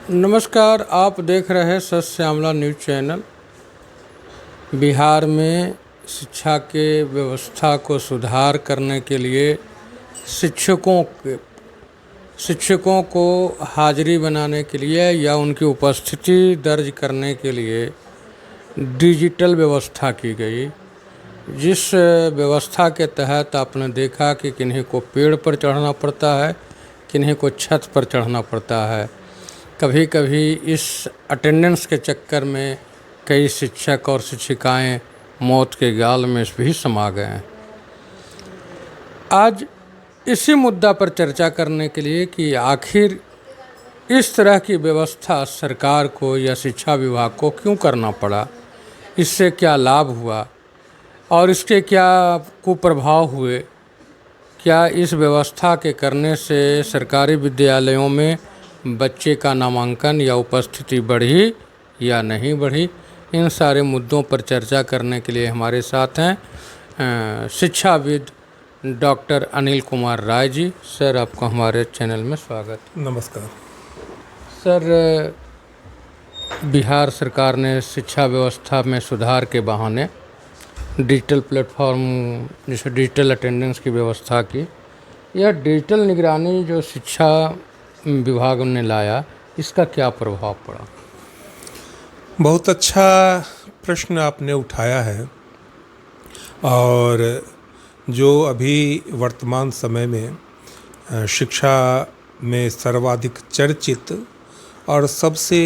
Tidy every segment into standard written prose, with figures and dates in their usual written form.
नमस्कार, आप देख रहे हैं सच श्यामला न्यूज़ चैनल। बिहार में शिक्षा के व्यवस्था को सुधार करने के लिए शिक्षकों को हाजिरी बनाने के लिए या उनकी उपस्थिति दर्ज करने के लिए डिजिटल व्यवस्था की गई। जिस व्यवस्था के तहत आपने देखा कि किन्हीं को पेड़ पर चढ़ना पड़ता है, किन्हीं को छत पर चढ़ना पड़ता है। कभी कभी इस अटेंडेंस के चक्कर में कई शिक्षक और शिक्षिकाएं मौत के गाल में भी समा गए हैं। आज इसी मुद्दा पर चर्चा करने के लिए कि आखिर इस तरह की व्यवस्था सरकार को या शिक्षा विभाग को क्यों करना पड़ा, इससे क्या लाभ हुआ और इसके क्या कुप्रभाव हुए। क्या इस व्यवस्था के करने से सरकारी विद्यालयों में बच्चे का नामांकन या उपस्थिति बढ़ी या नहीं बढ़ी, इन सारे मुद्दों पर चर्चा करने के लिए हमारे साथ हैं शिक्षाविद डॉक्टर अनिल कुमार राय जी। सर, आपको हमारे चैनल में स्वागत। नमस्कार सर, बिहार सरकार ने शिक्षा व्यवस्था में सुधार के बहाने डिजिटल प्लेटफॉर्म जैसे डिजिटल अटेंडेंस की व्यवस्था की, यह डिजिटल निगरानी जो शिक्षा विभाग ने लाया, इसका क्या प्रभाव पड़ा? बहुत अच्छा प्रश्न आपने उठाया है। और जो अभी वर्तमान समय में शिक्षा में सर्वाधिक चर्चित और सबसे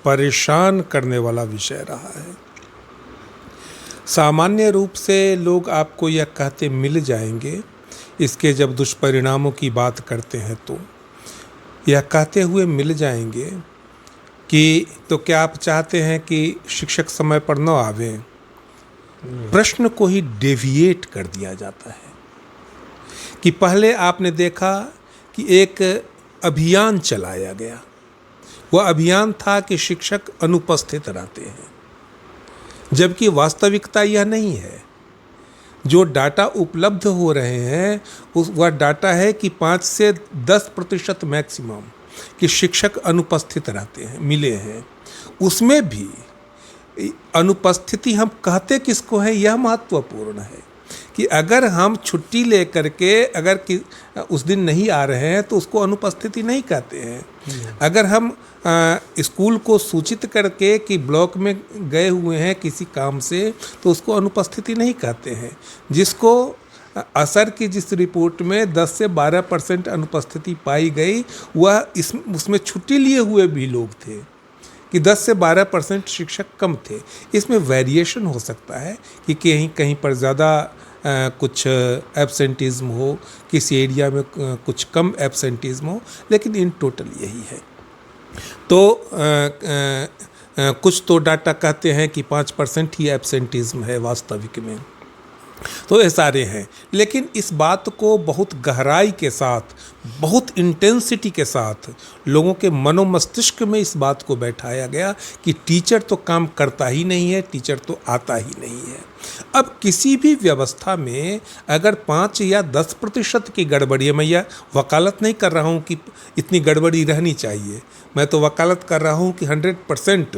परेशान करने वाला विषय रहा है। सामान्य रूप से लोग आपको यह कहते मिल जाएंगे, इसके जब दुष्परिणामों की बात करते हैं तो यह कहते हुए मिल जाएंगे कि तो क्या आप चाहते हैं कि शिक्षक समय पर न आवे? प्रश्न को ही डेविएट कर दिया जाता है कि पहले आपने देखा कि एक अभियान चलाया गया। वह अभियान था कि शिक्षक अनुपस्थित रहते हैं, जबकि वास्तविकता यह नहीं है। जो डाटा उपलब्ध हो रहे हैं वह डाटा है कि 5 से 10% मैक्सिमम कि शिक्षक अनुपस्थित रहते हैं, मिले हैं। उसमें भी अनुपस्थिति हम कहते किसको है, यह महत्वपूर्ण है कि अगर हम छुट्टी ले करके अगर उस दिन नहीं आ रहे हैं तो उसको अनुपस्थिति नहीं कहते हैं। अगर हम स्कूल को सूचित करके कि ब्लॉक में गए हुए हैं किसी काम से, तो उसको अनुपस्थिति नहीं कहते हैं। जिसको असर की जिस रिपोर्ट में 10 से 12% अनुपस्थिति पाई गई, वह उसमें छुट्टी लिए हुए भी लोग थे कि 10 से 12% शिक्षक कम थे। इसमें वेरिएशन हो सकता है कि कहीं कहीं पर ज़्यादा कुछ एब्सेंटिज्म हो, किसी एरिया में कुछ कम एब्सेंटिज्म हो, लेकिन इन टोटल यही है। तो कुछ तो डाटा कहते हैं कि 5% ही एब्सेंटिज्म है वास्तविक में। तो ये सारे हैं, लेकिन इस बात को बहुत गहराई के साथ, बहुत इंटेंसिटी के साथ लोगों के मनोमस्तिष्क में इस बात को बैठाया गया कि टीचर तो काम करता ही नहीं है, टीचर तो आता ही नहीं है। अब किसी भी व्यवस्था में अगर 5 या 10% की गड़बड़ी है, मैं यह वकालत नहीं कर रहा हूँ कि इतनी गड़बड़ी रहनी चाहिए, मैं तो वकालत कर रहा हूँ कि 100%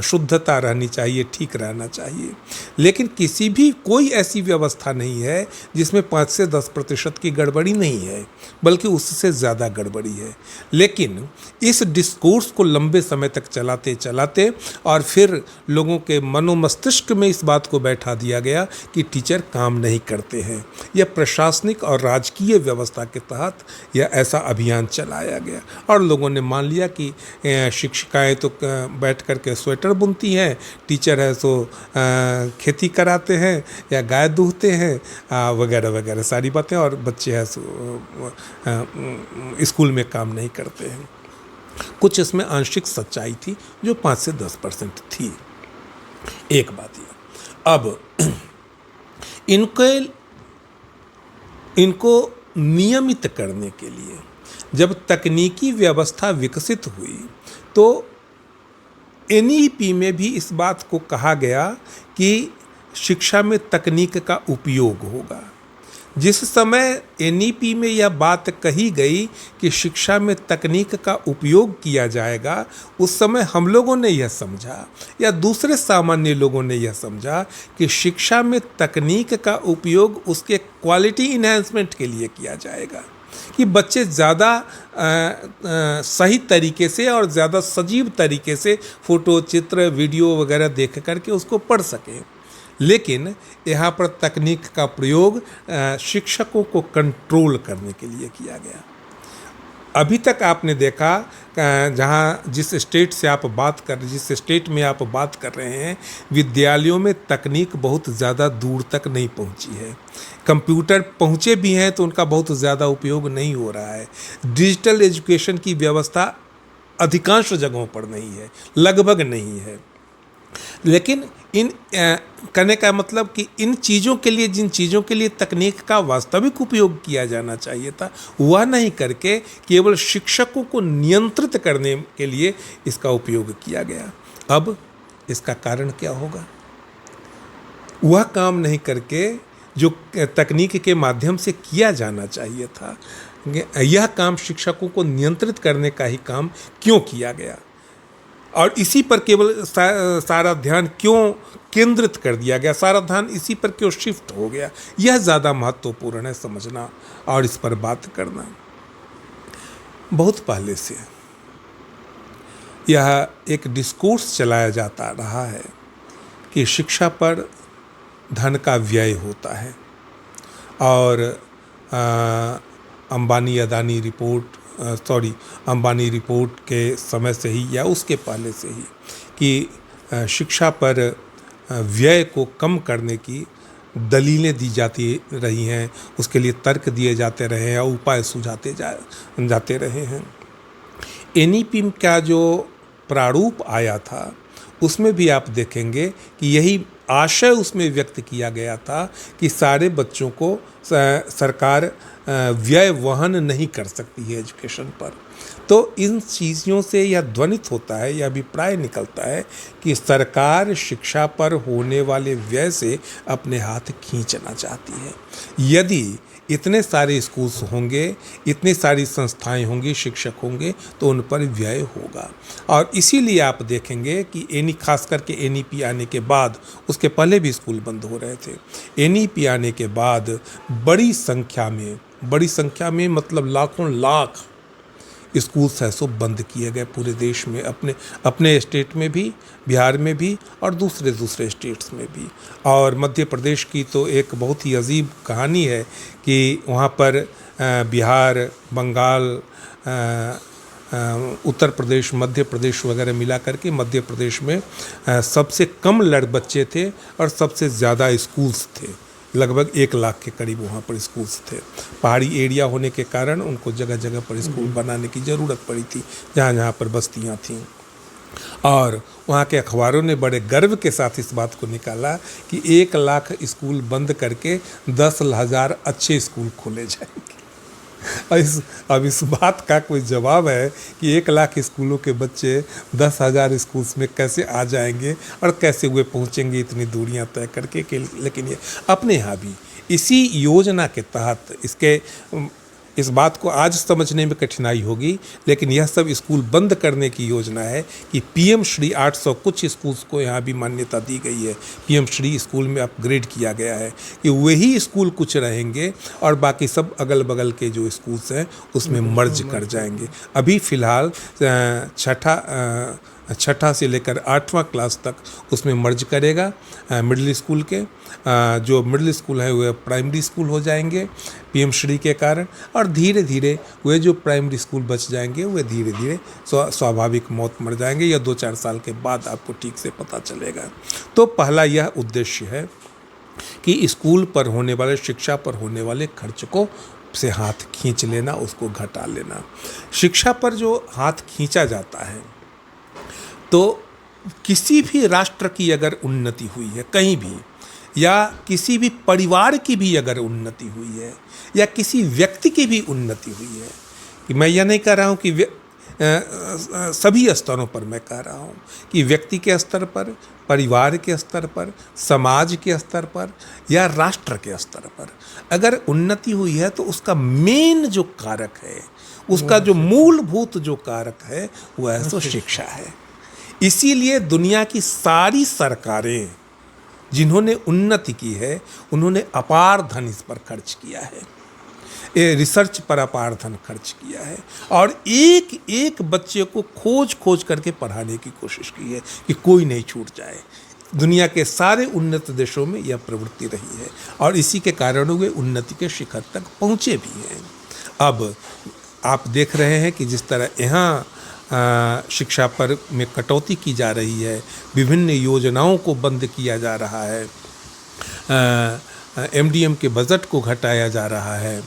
शुद्धता रहनी चाहिए, ठीक रहना चाहिए। लेकिन किसी भी कोई ऐसी व्यवस्था नहीं है जिसमें 5 से 10% की गड़बड़ी नहीं है, बल्कि उससे ज़्यादा गड़बड़ी है। लेकिन इस डिस्कोर्स को लंबे समय तक चलाते चलाते और फिर लोगों के मनोमस्तिष्क में इस बात को बैठा दिया गया कि टीचर काम नहीं करते हैं। यह प्रशासनिक और राजकीय व्यवस्था के तहत यह ऐसा अभियान चलाया गया और लोगों ने मान लिया कि शिक्षिकाएं तो बैठ करके स्वेटर बुनती हैं, टीचर है सो खेती कराते हैं या गाय दूहते हैं वगैरह वगैरह सारी बातें, और बच्चे हैं सो स्कूल में काम नहीं करते हैं। कुछ इसमें आंशिक सच्चाई थी जो 5 से 10% थी। एक बात यह, अब इनको नियमित करने के लिए जब तकनीकी व्यवस्था विकसित हुई तो एनईपी में भी इस बात को कहा गया कि शिक्षा में तकनीक का उपयोग होगा। जिस समय एनईपी में यह बात कही गई कि शिक्षा में तकनीक का उपयोग किया जाएगा, उस समय हम लोगों ने यह समझा या दूसरे सामान्य लोगों ने यह समझा कि शिक्षा में तकनीक का उपयोग उसके क्वालिटी इन्हेंसमेंट के लिए किया जाएगा, कि बच्चे ज़्यादा सही तरीके से और ज़्यादा सजीव तरीके से फोटो, चित्र, वीडियो वगैरह देख करके उसको पढ़ सकें। लेकिन यहाँ पर तकनीक का प्रयोग शिक्षकों को कंट्रोल करने के लिए किया गया। अभी तक आपने देखा जिस स्टेट में आप बात कर रहे हैं, विद्यालयों में तकनीक बहुत ज़्यादा दूर तक नहीं पहुंची है। कंप्यूटर पहुंचे भी हैं तो उनका बहुत ज़्यादा उपयोग नहीं हो रहा है। डिजिटल एजुकेशन की व्यवस्था अधिकांश जगहों पर नहीं है, लगभग नहीं है। लेकिन इन कहने का मतलब कि इन चीज़ों के लिए, जिन चीज़ों के लिए तकनीक का वास्तविक उपयोग किया जाना चाहिए था, वह नहीं करके केवल शिक्षकों को नियंत्रित करने के लिए इसका उपयोग किया गया। अब इसका कारण क्या होगा? वह काम नहीं करके जो तकनीक के माध्यम से किया जाना चाहिए था, यह काम शिक्षकों को नियंत्रित करने का ही काम क्यों किया गया और इसी पर केवल सारा ध्यान क्यों केंद्रित कर दिया गया, सारा ध्यान इसी पर क्यों शिफ्ट हो गया, यह ज़्यादा महत्वपूर्ण है समझना और इस पर बात करना। बहुत पहले से यह एक डिस्कोर्स चलाया जाता रहा है कि शिक्षा पर धन का व्यय होता है और अंबानी रिपोर्ट के समय से ही या उसके पहले से ही कि शिक्षा पर व्यय को कम करने की दलीलें दी जाती रही हैं, उसके लिए तर्क दिए जाते रहे हैं और उपाय सुझाते जाते रहे हैं। एनईपी का जो प्रारूप आया था उसमें भी आप देखेंगे कि यही आशय उसमें व्यक्त किया गया था कि सारे बच्चों को सरकार व्यय वहन नहीं कर सकती है एजुकेशन पर। तो इन चीज़ों से यह ध्वनित होता है, यह अभिप्राय निकलता है कि सरकार शिक्षा पर होने वाले व्यय से अपने हाथ खींचना चाहती है। यदि इतने सारे स्कूल्स होंगे, इतनी सारी संस्थाएं होंगी, शिक्षक होंगे, तो उन पर व्यय होगा। और इसीलिए आप देखेंगे कि खास करके एनईपी आने के बाद, उसके पहले भी स्कूल बंद हो रहे थे, एनईपी आने के बाद बड़ी संख्या में मतलब लाखों लाख स्कूल्स है सो बंद किए गए पूरे देश में, अपने स्टेट में भी, बिहार में भी और दूसरे स्टेट्स में भी। और मध्य प्रदेश की तो एक बहुत ही अजीब कहानी है कि वहाँ पर बिहार, बंगाल, उत्तर प्रदेश, मध्य प्रदेश वगैरह मिला करके मध्य प्रदेश में सबसे कम बच्चे थे और सबसे ज़्यादा स्कूल्स थे। लगभग 1 लाख के करीब वहाँ पर स्कूल्स थे। पहाड़ी एरिया होने के कारण उनको जगह जगह पर स्कूल बनाने की ज़रूरत पड़ी थी, जहाँ जहाँ पर बस्तियाँ थीं। और वहाँ के अखबारों ने बड़े गर्व के साथ इस बात को निकाला कि 1 लाख स्कूल बंद करके 10,000 अच्छे स्कूल खोले जाएंगे। अब इस बात का कोई जवाब है कि 1 लाख स्कूलों के बच्चे 10,000 स्कूल्स में कैसे आ जाएंगे और कैसे वे पहुंचेंगे इतनी दूरियां तय करके। लेकिन ये अपने यहाँ भी इसी योजना के तहत इस बात को आज समझने में कठिनाई होगी, लेकिन यह सब स्कूल बंद करने की योजना है कि पीएम श्री 800 कुछ स्कूल्स को यहाँ भी मान्यता दी गई है, पीएम श्री स्कूल में अपग्रेड किया गया है कि वही स्कूल कुछ रहेंगे और बाकी सब अगल बगल के जो स्कूल्स हैं उसमें मर्ज कर जाएंगे। अभी फ़िलहाल छठा से लेकर 8वां क्लास तक उसमें मर्ज करेगा मिडिल स्कूल के। जो मिडिल स्कूल है वह प्राइमरी स्कूल हो जाएंगे पीएम श्री के कारण, और धीरे धीरे वे जो प्राइमरी स्कूल बच जाएंगे वे धीरे धीरे स्वाभाविक मौत मर जाएंगे, या 2-4 साल के बाद आपको ठीक से पता चलेगा। तो पहला यह उद्देश्य है कि स्कूल पर होने वाले, शिक्षा पर होने वाले खर्च को से हाथ खींच लेना, उसको घटा लेना। शिक्षा पर जो हाथ खींचा जाता है तो किसी भी राष्ट्र की अगर उन्नति हुई है कहीं भी, या किसी भी परिवार की भी अगर उन्नति हुई है, या किसी व्यक्ति की भी उन्नति हुई है, कि मैं यह नहीं कह रहा हूँ कि सभी स्तरों पर मैं कह रहा हूँ कि व्यक्ति के स्तर पर, परिवार के स्तर पर, समाज के स्तर पर या राष्ट्र के स्तर पर अगर उन्नति हुई है तो उसका मेन जो कारक है, उसका जो मूलभूत जो कारक है वह है तो शिक्षा है। इसीलिए दुनिया की सारी सरकारें जिन्होंने उन्नति की है उन्होंने अपार धन इस पर खर्च किया है, रिसर्च पर अपार धन खर्च किया है और एक एक बच्चे को खोज खोज करके पढ़ाने की कोशिश की है कि कोई नहीं छूट जाए। दुनिया के सारे उन्नत देशों में यह प्रवृत्ति रही है और इसी के कारण वे उन्नति के शिखर तक पहुँचे भी हैं। अब आप देख रहे हैं कि जिस तरह यहाँ शिक्षा पर में कटौती की जा रही है, विभिन्न योजनाओं को बंद किया जा रहा है, एमडीएम के बजट को घटाया जा रहा है,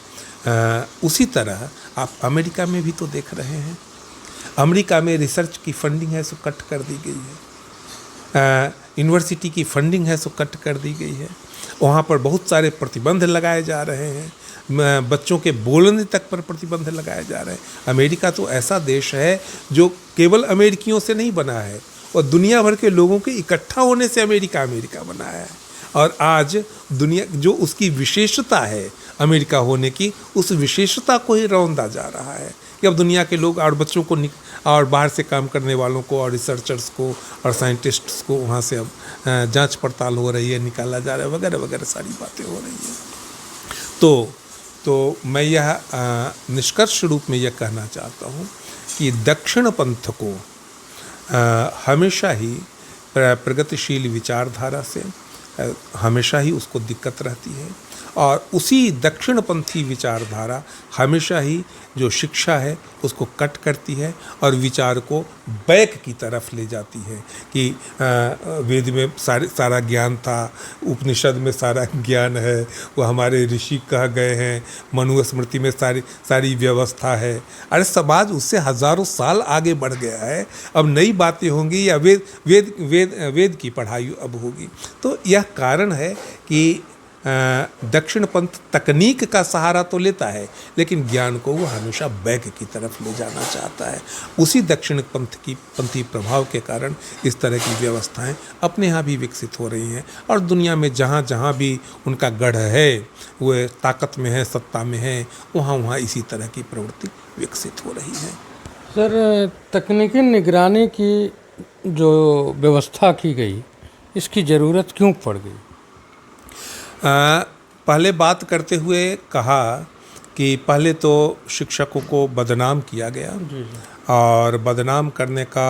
उसी तरह आप अमेरिका में भी तो देख रहे हैं। अमेरिका में रिसर्च की फंडिंग है सो कट कर दी गई है, यूनिवर्सिटी की फंडिंग है सो कट कर दी गई है, वहाँ पर बहुत सारे प्रतिबंध लगाए जा रहे हैं, बच्चों के बोलने तक पर प्रतिबंध लगाए जा रहे हैं। अमेरिका तो ऐसा देश है जो केवल अमेरिकियों से नहीं बना है और दुनिया भर के लोगों के इकट्ठा होने से अमेरिका बना है। और आज दुनिया जो उसकी विशेषता है अमेरिका होने की, उस विशेषता को ही रौंदा जा रहा है कि अब दुनिया के लोग और बच्चों को और बाहर से काम करने वालों को और रिसर्चर्स को और साइंटिस्ट्स को वहाँ से अब जांच पड़ताल हो रही है, निकाला जा रहा है, वगैरह वगैरह सारी बातें हो रही हैं। तो मैं यह निष्कर्ष रूप में यह कहना चाहता हूँ कि दक्षिण पंथ को हमेशा ही प्रगतिशील विचारधारा से हमेशा ही उसको दिक्कत रहती है और उसी दक्षिणपंथी विचारधारा हमेशा ही जो शिक्षा है उसको कट करती है और विचार को बैक की तरफ ले जाती है कि वेद में सारा ज्ञान था, उपनिषद में सारा ज्ञान है, वो हमारे ऋषि कह गए हैं, मनुस्मृति में सारी व्यवस्था है। अरे समाज उससे हजारों साल आगे बढ़ गया है, अब नई बातें होंगी या वेद की पढ़ाई अब होगी। तो यह कारण है कि दक्षिण पंथ तकनीक का सहारा तो लेता है लेकिन ज्ञान को वो हमेशा बैक की तरफ ले जाना चाहता है। उसी दक्षिण पंथी प्रभाव के कारण इस तरह की व्यवस्थाएं अपने यहाँ भी विकसित हो रही हैं और दुनिया में जहाँ जहाँ भी उनका गढ़ है, वो ताकत में है, सत्ता में है, वहाँ इसी तरह की प्रवृत्ति विकसित हो रही है। सर, तकनीकी निगरानी की जो व्यवस्था की गई, इसकी ज़रूरत क्यों पड़ गई? पहले बात करते हुए कहा कि पहले तो शिक्षकों को बदनाम किया गया और बदनाम करने का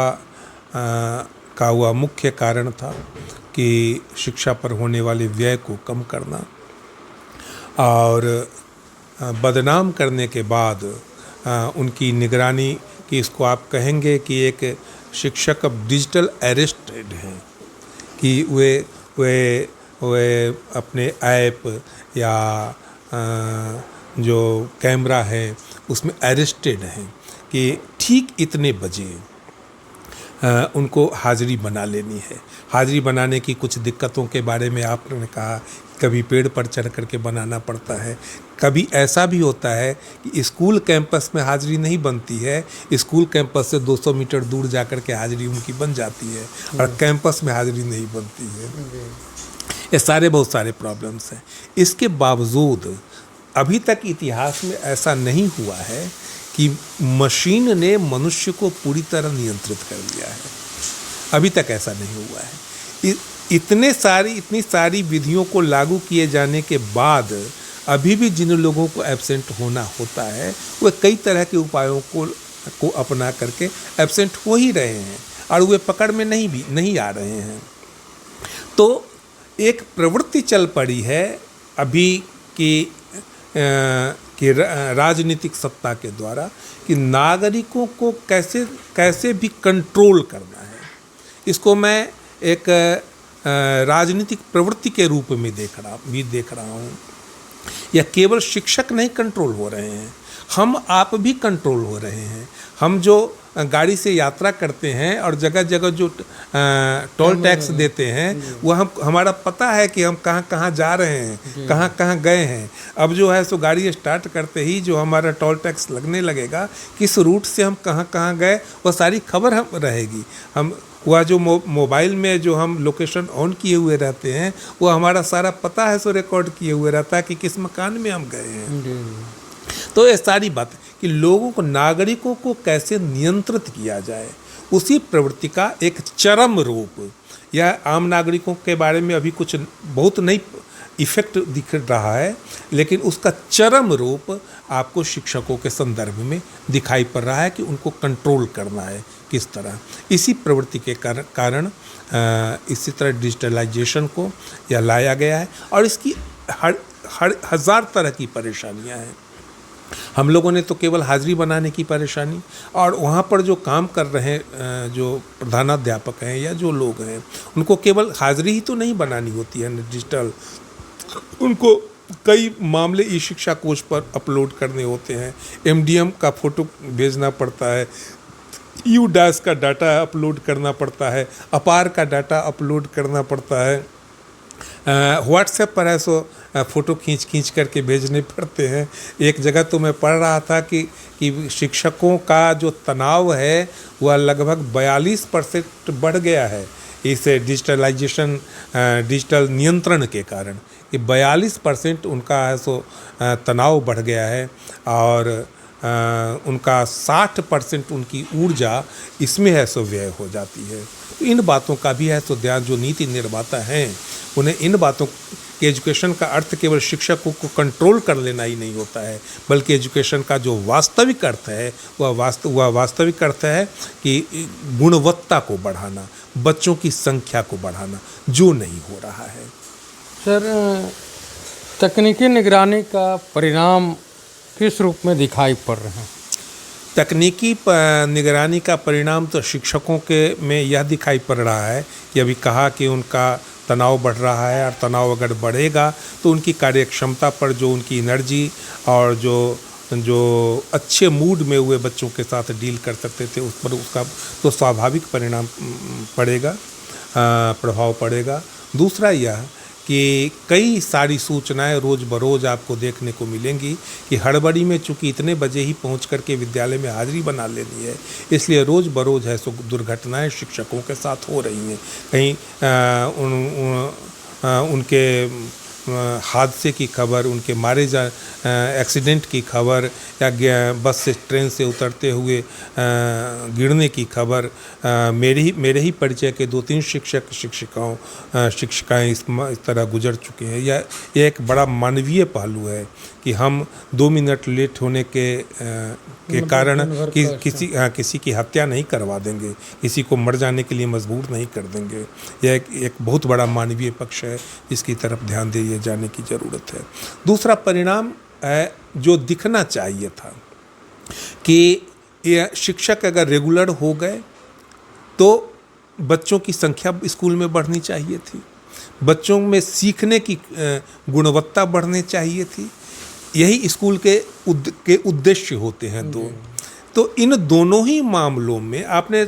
वह मुख्य कारण था कि शिक्षा पर होने वाले व्यय को कम करना और बदनाम करने के बाद उनकी निगरानी की, इसको आप कहेंगे कि एक शिक्षक अब डिजिटल अरेस्टेड हैं कि वे अपने ऐप या जो कैमरा है उसमें अरेस्टेड हैं कि ठीक इतने बजे उनको हाज़िरी बना लेनी है। हाज़िरी बनाने की कुछ दिक्कतों के बारे में आपने कहा, कभी पेड़ पर चढ़ करके बनाना पड़ता है, कभी ऐसा भी होता है कि स्कूल कैंपस में हाज़िरी नहीं बनती है, स्कूल कैंपस से 200 मीटर दूर जा कर के हाज़िरी उनकी बन जाती है और कैंपस में हाज़िरी नहीं बनती है। ये बहुत सारे प्रॉब्लम्स हैं। इसके बावजूद अभी तक इतिहास में ऐसा नहीं हुआ है कि मशीन ने मनुष्य को पूरी तरह नियंत्रित कर लिया है, अभी तक ऐसा नहीं हुआ है। इतनी सारी विधियों को लागू किए जाने के बाद अभी भी जिन लोगों को एब्सेंट होना होता है वे कई तरह के उपायों को अपना करके एब्सेंट हो ही रहे हैं और वे पकड़ में नहीं आ रहे हैं। तो एक प्रवृत्ति चल पड़ी है अभी कि राजनीतिक सत्ता के द्वारा कि नागरिकों को कैसे भी कंट्रोल करना है। इसको मैं एक राजनीतिक प्रवृत्ति के रूप में देख रहा हूँ। यह केवल शिक्षक नहीं कंट्रोल हो रहे हैं, हम आप भी कंट्रोल हो रहे हैं। हम जो गाड़ी से यात्रा करते हैं और जगह जगह जो टोल टैक्स देते हैं वो हमारा पता है कि हम कहाँ कहाँ जा रहे हैं, कहाँ कहाँ गए हैं। अब जो है सो गाड़ी स्टार्ट करते ही जो हमारा टोल टैक्स लगने लगेगा, किस रूट से हम कहाँ कहाँ गए, वो सारी खबर हम रहेगी। हम वह जो मोबाइल में जो हम लोकेशन ऑन किए हुए रहते हैं वो हमारा सारा पता है सो रिकॉर्ड किए हुए रहता है कि किस मकान में हम गए हैं। तो ये सारी बात कि लोगों को, नागरिकों को कैसे नियंत्रित किया जाए, उसी प्रवृत्ति का एक चरम रूप। यह आम नागरिकों के बारे में अभी कुछ बहुत नहीं इफेक्ट दिख रहा है, लेकिन उसका चरम रूप आपको शिक्षकों के संदर्भ में दिखाई पड़ रहा है कि उनको कंट्रोल करना है किस तरह। इसी प्रवृत्ति के कारण इसी तरह डिजिटलाइजेशन को यह लाया गया है और इसकी हजार तरह की परेशानियां हैं। हम लोगों ने तो केवल हाजिरी बनाने की परेशानी, और वहाँ पर जो काम कर रहे हैं जो प्रधानाध्यापक हैं या जो लोग हैं, उनको केवल हाजिरी ही तो नहीं बनानी होती है डिजिटल, उनको कई मामले ई शिक्षा कोश पर अपलोड करने होते हैं। MDM का फ़ोटो भेजना पड़ता है, UDAS का डाटा अपलोड करना पड़ता है, अपार का डाटा अपलोड करना पड़ता है, व्हाट्सएप पर है सो फ़ोटो खींच करके भेजने पड़ते हैं। एक जगह तो मैं पढ़ रहा था कि शिक्षकों का जो तनाव है वह लगभग 42% बढ़ गया है इस डिजिटलाइजेशन, डिजिटल नियंत्रण के कारण। कि 42% उनका है सो तनाव बढ़ गया है और उनका 60% उनकी ऊर्जा इसमें है सो व्यय हो जाती है। तो इन बातों का भी है सो ध्यान जो नीति निर्माता हैं उन्हें इन बातों कि एजुकेशन का अर्थ केवल शिक्षकों को कंट्रोल कर लेना ही नहीं होता है, बल्कि एजुकेशन का जो वास्तविक अर्थ है वह वास्तविक अर्थ है कि गुणवत्ता को बढ़ाना, बच्चों की संख्या को बढ़ाना, जो नहीं हो रहा है। सर, तकनीकी निगरानी का परिणाम किस रूप में दिखाई पड़ रहे हैं? तकनीकी निगरानी का परिणाम तो शिक्षकों के में यह दिखाई पड़ रहा है कि अभी कहा कि उनका तनाव बढ़ रहा है, और तनाव अगर बढ़ेगा तो उनकी कार्यक्षमता पर जो उनकी एनर्जी और जो अच्छे मूड में हुए बच्चों के साथ डील कर सकते थे उस पर उसका तो स्वाभाविक परिणाम पड़ेगा, प्रभाव पड़ेगा। दूसरा यह कि कई सारी सूचनाएं रोज़ बरोज़ आपको देखने को मिलेंगी कि हड़बड़ी में चूँकि इतने बजे ही पहुंच करके विद्यालय में हाजिरी बना लेनी है, इसलिए रोज़ बरोज़ है सो दुर्घटनाएं शिक्षकों के साथ हो रही हैं। कहीं उनके हादसे की खबर, उनके एक्सीडेंट की खबर, या बस से ट्रेन से उतरते हुए गिरने की खबर। मेरे ही परिचय के 2-3 शिक्षिकाएं इस तरह गुजर चुके हैं। यह एक बड़ा मानवीय पहलू है कि हम 2 मिनट लेट होने के कारण किसी की हत्या नहीं करवा देंगे, किसी को मर जाने के लिए मजबूर नहीं कर देंगे। यह एक बहुत बड़ा मानवीय पक्ष है, इसकी तरफ ध्यान दिए जाने की ज़रूरत है। दूसरा परिणाम जो दिखना चाहिए था कि यह शिक्षक अगर रेगुलर हो गए तो बच्चों की संख्या स्कूल में बढ़नी चाहिए थी, बच्चों में सीखने की गुणवत्ता बढ़नी चाहिए थी। यही स्कूल के उद्देश्य होते हैं दो। तो इन दोनों ही मामलों में आपने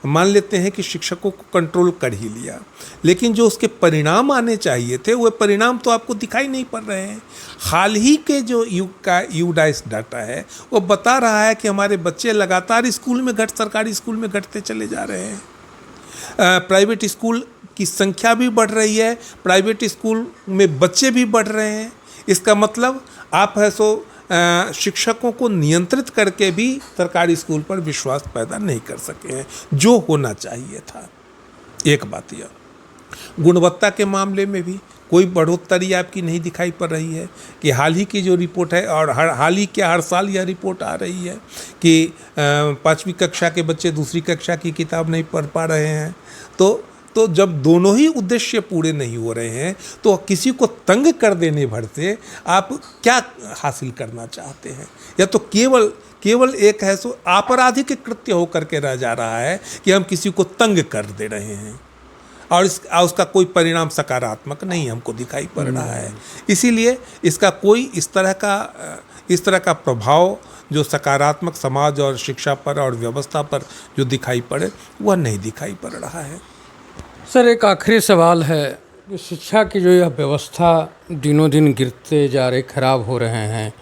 मान लेते हैं कि शिक्षकों को कंट्रोल कर ही लिया, लेकिन जो उसके परिणाम आने चाहिए थे वो परिणाम तो आपको दिखाई नहीं पड़ रहे हैं। हाल ही के जो UDAS डाटा है वो बता रहा है कि हमारे बच्चे लगातार सरकारी स्कूल में घटते चले जा रहे हैं। प्राइवेट स्कूल की संख्या भी बढ़ रही है, प्राइवेट स्कूल में बच्चे भी बढ़ रहे हैं। इसका मतलब आप है सो शिक्षकों को नियंत्रित करके भी सरकारी स्कूल पर विश्वास पैदा नहीं कर सके हैं, जो होना चाहिए था। एक बात यह, गुणवत्ता के मामले में भी कोई बढ़ोतरी आपकी नहीं दिखाई पड़ रही है कि हाल ही की जो रिपोर्ट है, और हाल ही क्या हर साल यह रिपोर्ट आ रही है कि 5वीं कक्षा के बच्चे 2री कक्षा की किताब नहीं पढ़ पा रहे हैं। तो जब दोनों ही उद्देश्य पूरे नहीं हो रहे हैं तो किसी को तंग कर देने भर से आप क्या हासिल करना चाहते हैं? या तो केवल एक है सो आपराधिक कृत्य होकर के रह जा रहा है कि हम किसी को तंग कर दे रहे हैं, और उसका कोई परिणाम सकारात्मक नहीं हमको दिखाई पड़ रहा है। इसीलिए इसका कोई इस तरह का प्रभाव जो सकारात्मक समाज और शिक्षा पर और व्यवस्था पर जो दिखाई पड़े वह नहीं दिखाई पड़ रहा है। सर, एक आखिरी सवाल है कि शिक्षा की जो यह व्यवस्था दिनों दिन गिरते जा रहे, खराब हो रहे हैं,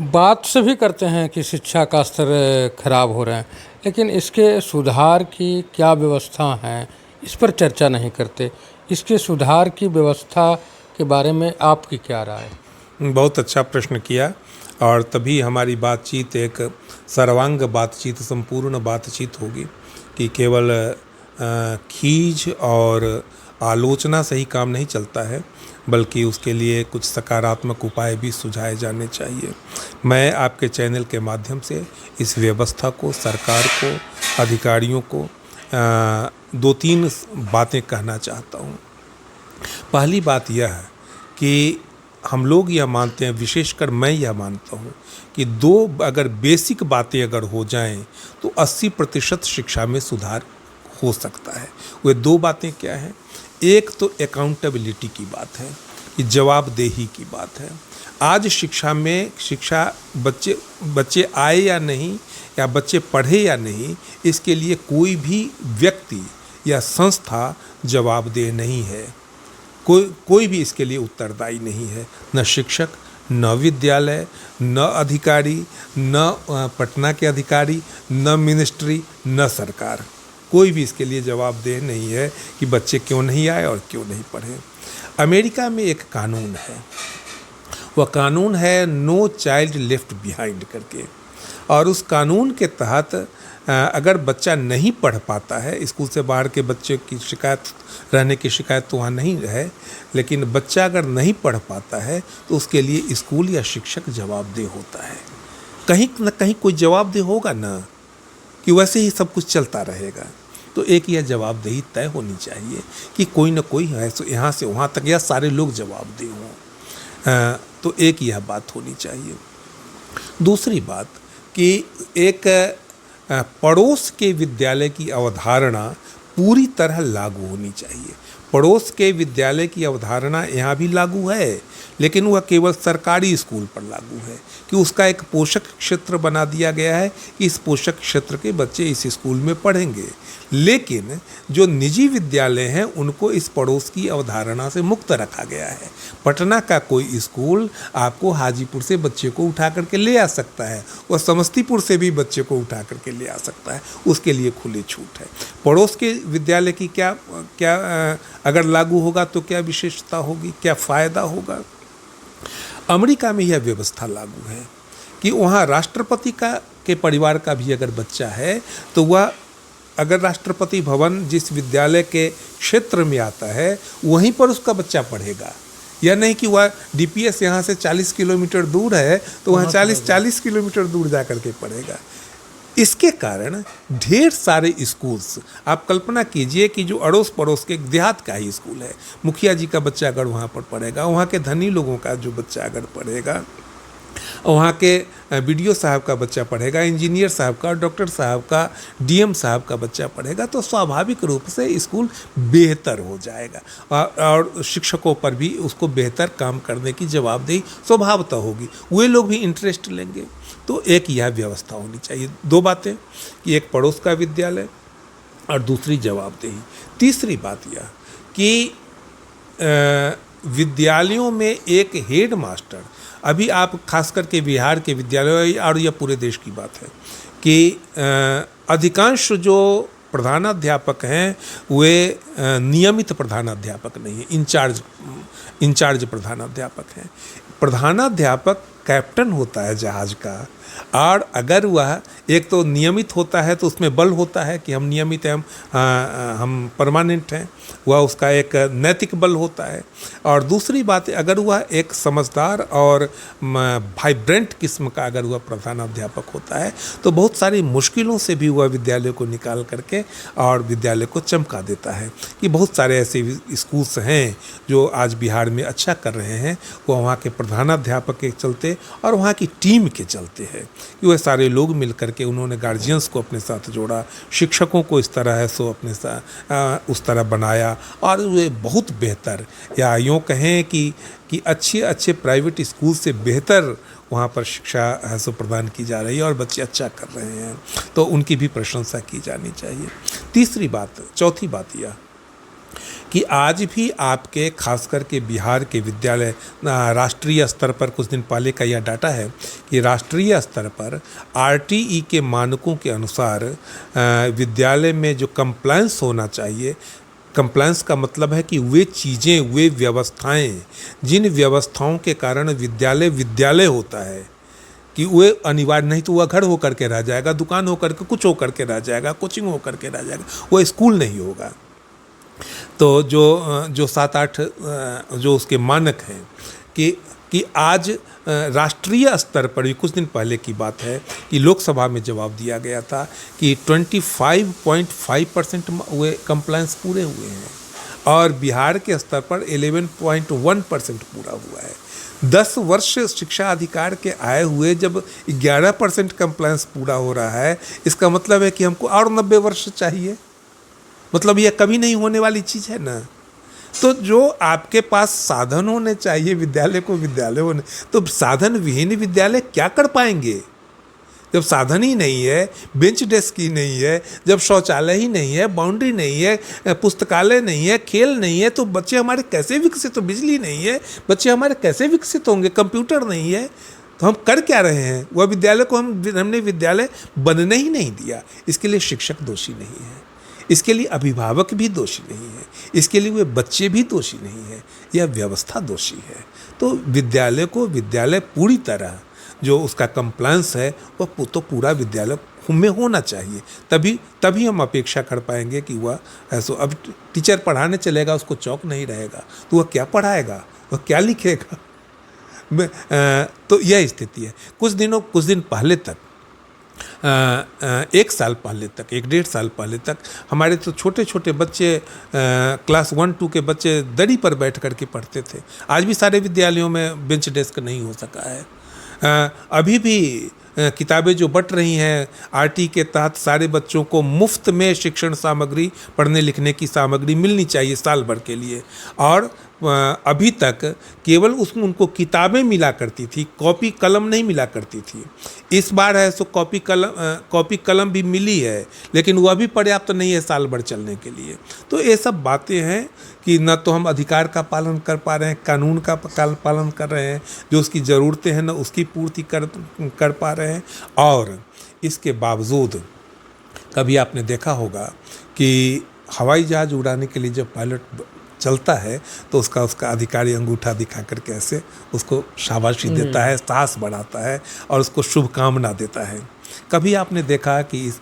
बात सभी करते हैं कि शिक्षा का स्तर खराब हो रहा है, लेकिन इसके सुधार की क्या व्यवस्था है इस पर चर्चा नहीं करते। इसके सुधार की व्यवस्था के बारे में आपकी क्या राय है? बहुत अच्छा प्रश्न किया, और तभी हमारी बातचीत एक सर्वांग बातचीत, संपूर्ण बातचीत होगी कि केवल खींच और आलोचना से ही काम नहीं चलता है, बल्कि उसके लिए कुछ सकारात्मक उपाय भी सुझाए जाने चाहिए। मैं आपके चैनल के माध्यम से इस व्यवस्था को, सरकार को, अधिकारियों को 2-3 बातें कहना चाहता हूँ। पहली बात यह है कि हम लोग यह मानते हैं, विशेषकर मैं यह मानता हूँ कि 2 अगर बेसिक बातें अगर हो जाएं तो 80% शिक्षा में सुधार हो सकता है। वे 2 बातें क्या हैं? एक तो अकाउंटेबिलिटी की बात है, कि जवाबदेही की बात है। आज शिक्षा में बच्चे आए या नहीं, या बच्चे पढ़े या नहीं, इसके लिए कोई भी व्यक्ति या संस्था जवाबदेह नहीं है। कोई भी इसके लिए उत्तरदायी नहीं है, न शिक्षक, न विद्यालय, न अधिकारी, न पटना के अधिकारी, न मिनिस्ट्री, न सरकार। कोई भी इसके लिए जवाबदेह नहीं है कि बच्चे क्यों नहीं आए और क्यों नहीं पढ़े। अमेरिका में एक कानून है, वह कानून है नो चाइल्ड लेफ्ट बिहाइंड करके, और उस कानून के तहत अगर बच्चा नहीं पढ़ पाता है, स्कूल से बाहर के बच्चे की शिकायत रहने की शिकायत तो वहाँ नहीं है, लेकिन बच्चा अगर नहीं पढ़ पाता है तो उसके लिए स्कूल या शिक्षक जवाबदेह होता है। कहीं न कहीं कोई जवाबदेह होगा ना, कि वैसे ही सब कुछ चलता रहेगा। तो एक यह जवाबदेही तय होनी चाहिए कि कोई ना कोई है यहाँ से वहाँ तक, या सारे लोग जवाबदेह हों। तो एक यह बात होनी चाहिए। दूसरी बात कि एक पड़ोस के विद्यालय की अवधारणा पूरी तरह लागू होनी चाहिए। पड़ोस के विद्यालय की अवधारणा यहाँ भी लागू है, लेकिन वह केवल सरकारी स्कूल पर लागू है, कि उसका एक पोषक क्षेत्र बना दिया गया है कि इस पोषक क्षेत्र के बच्चे इस स्कूल में पढ़ेंगे। लेकिन जो निजी विद्यालय हैं उनको इस पड़ोस की अवधारणा से मुक्त रखा गया है। पटना का कोई स्कूल आपको हाजीपुर से बच्चे को उठा करके ले आ सकता है, और समस्तीपुर से भी बच्चे को उठा करके ले आ सकता है, उसके लिए खुली छूट है। पड़ोस के विद्यालय की क्या अगर लागू होगा तो क्या विशेषता होगी, क्या फ़ायदा होगा? अमेरिका में यह व्यवस्था लागू है कि वहाँ राष्ट्रपति के परिवार का भी अगर बच्चा है तो वह, अगर राष्ट्रपति भवन जिस विद्यालय के क्षेत्र में आता है वहीं पर उसका बच्चा पढ़ेगा, या नहीं कि वह डीपीएस यहाँ से 40 किलोमीटर दूर है तो वहाँ 40 किलोमीटर दूर जा कर के पढ़ेगा। इसके कारण ढेर सारे स्कूल्स, आप कल्पना कीजिए कि जो अड़ोस पड़ोस के देहात का ही स्कूल है, मुखिया जी का बच्चा अगर वहाँ पर पढ़ेगा, वहाँ के धनी लोगों का जो बच्चा अगर पढ़ेगा, वहाँ के बीडीओ साहब का बच्चा पढ़ेगा, इंजीनियर साहब का, डॉक्टर साहब का, डीएम साहब का बच्चा पढ़ेगा, तो स्वाभाविक रूप से स्कूल बेहतर हो जाएगा, और शिक्षकों पर भी उसको बेहतर काम करने की जवाबदेही स्वभावतः होगी, वे लोग भी इंटरेस्ट लेंगे। तो एक यह व्यवस्था होनी चाहिए। 2 बातें, कि एक पड़ोस का विद्यालय और दूसरी जवाबदेही। तीसरी बात यह कि विद्यालयों में एक हेड मास्टर, अभी आप खास करके बिहार के विद्यालय और यह पूरे देश की बात है कि अधिकांश जो प्रधानाध्यापक हैं वे नियमित प्रधानाध्यापक नहीं हैं, इंचार्ज प्रधानाध्यापक हैं। प्रधानाध्यापक कैप्टन होता है जहाज का, और अगर वह एक तो नियमित होता है तो उसमें बल होता है कि हम नियमित हैं, हम परमानेंट हैं, वह उसका एक नैतिक बल होता है। और दूसरी बात, अगर वह एक समझदार और वाइब्रेंट किस्म का अगर वह प्रधानाध्यापक होता है तो बहुत सारी मुश्किलों से भी वह विद्यालय को निकाल करके और विद्यालय को चमका देता है। कि बहुत सारे ऐसे स्कूल्स हैं जो आज बिहार में अच्छा कर रहे हैं, वो वहाँ के प्रधानाध्यापक के चलते और वहाँ की टीम के चलते है कि वह सारे लोग मिल करके उन्होंने गार्जियंस को अपने साथ जोड़ा, शिक्षकों को इस तरह है सो अपने साथ उस तरह बनाया, और वे बहुत बेहतर, या यूँ कहें कि अच्छे प्राइवेट स्कूल से बेहतर वहाँ पर शिक्षा है सो प्रदान की जा रही है और बच्चे अच्छा कर रहे हैं, तो उनकी भी प्रशंसा की जानी चाहिए। चौथी बात यह कि आज भी आपके खास करके बिहार के विद्यालय राष्ट्रीय स्तर पर, कुछ दिन पहले का यह डाटा है कि राष्ट्रीय स्तर पर RTE के मानकों के अनुसार विद्यालय में जो कंप्लायंस होना चाहिए, कंप्लायंस का मतलब है कि वे चीज़ें, वे व्यवस्थाएं, जिन व्यवस्थाओं के कारण विद्यालय होता है, कि वे अनिवार्य, नहीं तो वह घर होकर के रह जाएगा, दुकान होकर के, कुछ होकर के रह जाएगा, कोचिंग होकर के रह जाएगा, वह स्कूल नहीं होगा। तो जो 7-8 जो उसके मानक हैं कि आज राष्ट्रीय स्तर पर भी, कुछ दिन पहले की बात है कि लोकसभा में जवाब दिया गया था कि 25.5% वे कंप्लायंस पूरे हुए हैं और बिहार के स्तर पर 11.1% पूरा हुआ है। 10 वर्ष शिक्षा अधिकार के आए हुए जब 11% कंप्लायंस पूरा हो रहा है, इसका मतलब है कि हमको और 90 वर्ष चाहिए। मतलब यह कभी नहीं होने वाली चीज़ है ना। तो जो आपके पास साधन होने चाहिए विद्यालय को विद्यालय होने, तो साधन विहीन विद्यालय क्या कर पाएंगे? जब साधन ही नहीं है, बेंच डेस्क ही नहीं है, जब शौचालय ही नहीं है, बाउंड्री नहीं है, पुस्तकालय नहीं है, खेल नहीं है, तो बच्चे हमारे कैसे विकसित? तो बिजली नहीं है, बच्चे हमारे कैसे विकसित होंगे? कंप्यूटर नहीं है, तो हम कर क्या रहे हैं? वह विद्यालय को हमने विद्यालय बनने ही नहीं दिया। इसके लिए शिक्षक दोषी नहीं है, इसके लिए अभिभावक भी दोषी नहीं है, इसके लिए वे बच्चे भी दोषी नहीं है, यह व्यवस्था दोषी है। तो विद्यालय पूरी तरह जो उसका कंप्लायंस है वह तो पूरा विद्यालय में होना चाहिए, तभी हम अपेक्षा कर पाएंगे कि वह ऐसा। अब टीचर पढ़ाने चलेगा, उसको चौक नहीं रहेगा तो वह क्या पढ़ाएगा, वह क्या लिखेगा? तो यह स्थिति है। कुछ दिन पहले तक, 1 साल पहले तक, 1-1.5 साल पहले तक हमारे तो छोटे छोटे बच्चे, क्लास 1-2 के बच्चे दरी पर बैठ कर के पढ़ते थे। आज भी सारे विद्यालयों में बेंच डेस्क नहीं हो सका है। अभी भी किताबें जो बंट रही हैं RT के तहत, सारे बच्चों को मुफ्त में शिक्षण सामग्री, पढ़ने लिखने की सामग्री मिलनी चाहिए साल भर के लिए। और अभी तक केवल उसमें उनको किताबें मिला करती थी, कॉपी कलम नहीं मिला करती थी। इस बार है सो कॉपी कलम भी मिली है, लेकिन वह भी पर्याप्त नहीं है साल भर चलने के लिए। तो ये सब बातें हैं कि न तो हम अधिकार का पालन कर पा रहे हैं, कानून का पालन कर रहे हैं, जो उसकी ज़रूरतें हैं न उसकी पूर्ति कर पा रहे हैं। और इसके बावजूद कभी आपने देखा होगा कि हवाई जहाज़ उड़ाने के लिए जब पायलट चलता है तो उसका अधिकारी अंगूठा दिखा करके ऐसे उसको शाबाशी देता है, साहस बढ़ाता है और उसको शुभकामना देता है। कभी आपने देखा कि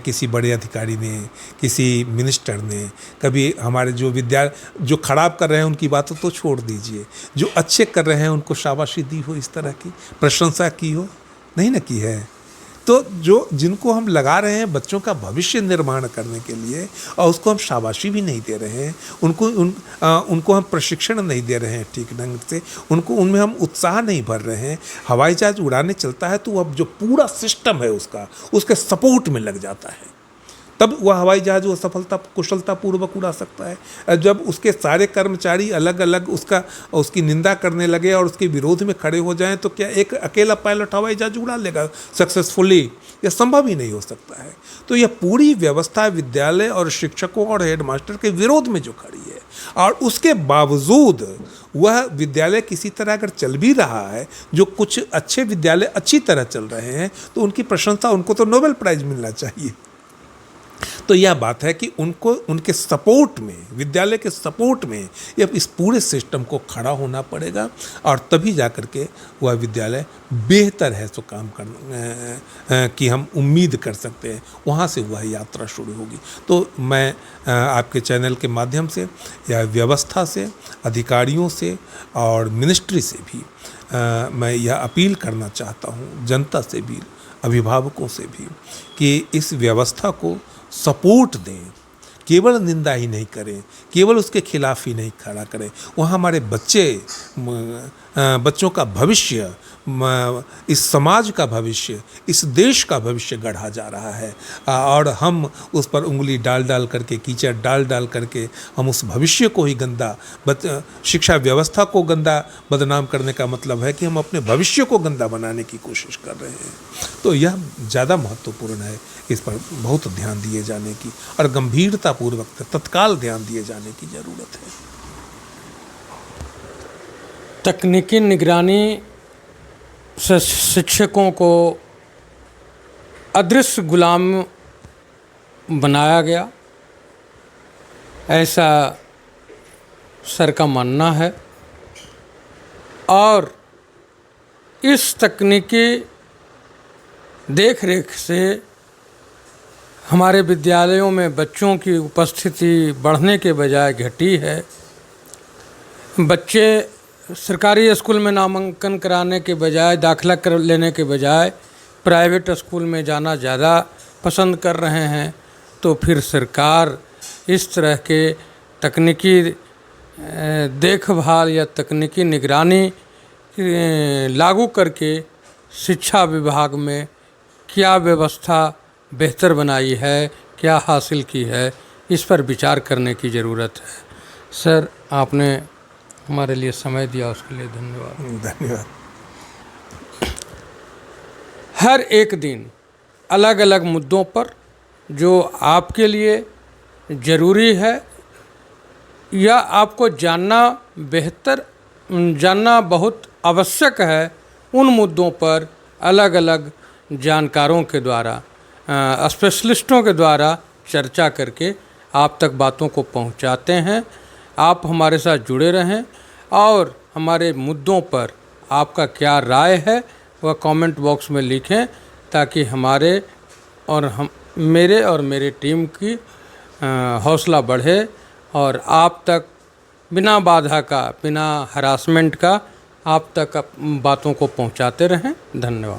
किसी बड़े अधिकारी ने, किसी मिनिस्टर ने, कभी हमारे जो खराब कर रहे हैं उनकी बातों तो छोड़ दीजिए, जो अच्छे कर रहे हैं उनको शाबाशी दी हो, इस तरह की प्रशंसा की हो? नहीं ना की है। तो जिनको हम लगा रहे हैं बच्चों का भविष्य निर्माण करने के लिए और उसको हम शाबाशी भी नहीं दे रहे हैं, उनको हम प्रशिक्षण नहीं दे रहे हैं ठीक ढंग से, उनमें हम उत्साह नहीं भर रहे हैं। हवाई जहाज उड़ाने चलता है तो अब जो पूरा सिस्टम है उसके सपोर्ट में लग जाता है, तब वह हवाई जहाज वो कुशलतापूर्वक उड़ा सकता है। जब उसके सारे कर्मचारी अलग अलग उसकी निंदा करने लगे और उसके विरोध में खड़े हो जाएं तो क्या एक अकेला पायलट हवाई जहाज उड़ा लेगा सक्सेसफुली? यह संभव ही नहीं हो सकता है। तो यह पूरी व्यवस्था विद्यालय और शिक्षकों और हेडमास्टर के विरोध में जो खड़ी है, और उसके बावजूद वह विद्यालय किसी तरह अगर चल भी रहा है, जो कुछ अच्छे विद्यालय अच्छी तरह चल रहे हैं, तो उनकी प्रशंसा, उनको तो नोबेल प्राइज मिलना चाहिए। तो यह बात है कि उनको उनके सपोर्ट में, विद्यालय के सपोर्ट में इस पूरे सिस्टम को खड़ा होना पड़ेगा और तभी जाकर के वह विद्यालय बेहतर है सो काम करना कि हम उम्मीद कर सकते हैं, वहाँ से वह यात्रा शुरू होगी। तो मैं आपके चैनल के माध्यम से या व्यवस्था से, अधिकारियों से और मिनिस्ट्री से भी मैं यह अपील करना चाहता हूँ, जनता से भी, अभिभावकों से भी, कि इस व्यवस्था को सपोर्ट दें, केवल निंदा ही नहीं करें, केवल उसके खिलाफ ही नहीं खड़ा करें। वहाँ हमारे बच्चों का भविष्य, इस समाज का भविष्य, इस देश का भविष्य गढ़ा जा रहा है, और हम उस पर उंगली डाल डाल करके, कीचड़ डाल डाल करके हम उस भविष्य को ही गंदा, शिक्षा व्यवस्था को गंदा बदनाम करने का मतलब है कि हम अपने भविष्य को गंदा बनाने की कोशिश कर रहे हैं। तो यह ज़्यादा महत्वपूर्ण है, इस पर बहुत ध्यान दिए जाने की और गंभीरतापूर्वक तत्काल ध्यान दिए जाने की ज़रूरत है। तकनीकी निगरानी से शिक्षकों को अदृश्य गुलाम बनाया गया, ऐसा सर का मानना है। और इस तकनीकी देखरेख से हमारे विद्यालयों में बच्चों की उपस्थिति बढ़ने के बजाय घटी है। बच्चे सरकारी स्कूल में नामांकन कराने के बजाय, दाखिला कर लेने के बजाय प्राइवेट स्कूल में जाना ज़्यादा पसंद कर रहे हैं। तो फिर सरकार इस तरह के तकनीकी देखभाल या तकनीकी निगरानी लागू करके शिक्षा विभाग में क्या व्यवस्था बेहतर बनाई है, क्या हासिल की है, इस पर विचार करने की ज़रूरत है। सर, आपने हमारे लिए समय दिया, उसके लिए धन्यवाद। धन्यवाद। हर एक दिन अलग अलग मुद्दों पर जो आपके लिए ज़रूरी है या आपको जानना बहुत आवश्यक है, उन मुद्दों पर अलग अलग जानकारों के द्वारा, स्पेशलिस्टों के द्वारा चर्चा करके आप तक बातों को पहुंचाते हैं। आप हमारे साथ जुड़े रहें और हमारे मुद्दों पर आपका क्या राय है वह कमेंट बॉक्स में लिखें, ताकि मेरे और मेरी टीम की हौसला बढ़े और आप तक बिना बाधा का, बिना हरासमेंट का आप तक बातों को पहुंचाते रहें। धन्यवाद।